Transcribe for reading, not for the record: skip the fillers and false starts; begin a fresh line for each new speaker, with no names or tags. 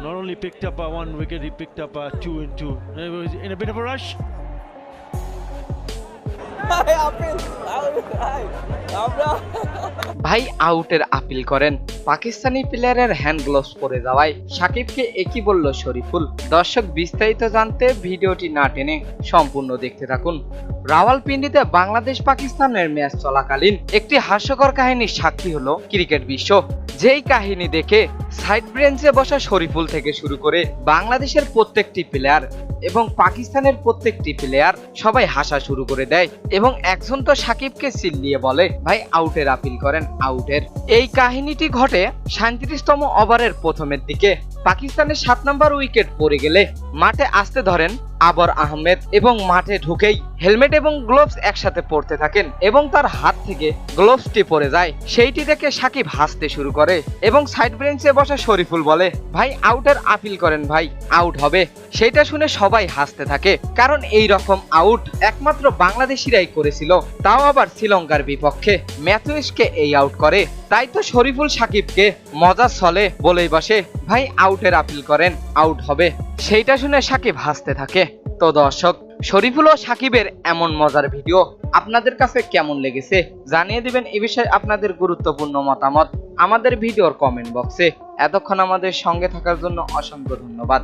not only picked up 1 wicket, he picked up 2 in 2. It was in a bit of a rush.
ভাই আউটের appeal করেন, পাকিস্তানি প্লেয়ারের hand gloves পরে যাওয়ায় সাকিবকে একই বলল শরীফুল। দর্শক বিস্তারিত জানতে ভিডিওটি না টেনে সম্পূর্ণ দেখতে থাকুন। রাওয়ালপিন্ডিতে বাংলাদেশ পাকিস্তানের ম্যাচ চলাকালীন একটি হাস্যকর কাহিনীর সাক্ষী হলো ক্রিকেট বিশ্ব। যেই কাহিনী দেখে সাইড বেঞ্চে বসা শরীফুল থেকে শুরু করে বাংলাদেশের প্রত্যেকটি প্লেয়ার এবং পাকিস্তানের প্রত্যেকটি প্লেয়ার সবাই হাসা শুরু করে দেয় এবং একজন তো সাকিবকে চিল্লিয়ে বলে, ভাই আউটের আপিল করেন, আউটের। এই কাহিনীটি ঘটে 37তম ওভারের প্রথমের দিকে। পাকিস্তানের 7 নম্বর উইকেট পড়ে গেলে মাঠে আসতে ধরেন আবর আহমেদ এবং মাঠে ঢুকেই হেলমেট এবং গ্লোভস একসাথে পড়তে থাকেন এবং তার হাত থেকে গ্লোভসটি পড়ে যায়। সেইটি দেখে সাকিব হাসতে শুরু করে এবং সাইড বেঞ্চে বসা শরীফুল বলে, ভাই আউটের আপিল করেন, ভাই আউট হবে। সেটা শুনে সবাই হাসতে থাকে, কারণ এই রকম আউট একমাত্র বাংলাদেশিরাই করেছিল, তাও আবার শ্রীলঙ্কার বিপক্ষে। ম্যাথুইসকে এই আউট করে, তাই তো শরীফুল সাকিবকে মজা চলে বলেই বসে, ভাই আউটের আপিল করেন, আউট হবে। সেইটা শুনে সাকিব হাসতে থাকে। তো দর্শক, শরীফুল ও সাকিবের এমন মজার ভিডিও আপনাদের কাছে কেমন লেগেছে জানিয়ে দিবেন। এ বিষয়ে আপনাদের গুরুত্বপূর্ণ মতামত আমাদের ভিডিওর কমেন্ট বক্সে। এতক্ষণ আমাদের সঙ্গে থাকার জন্য অসংখ্য ধন্যবাদ।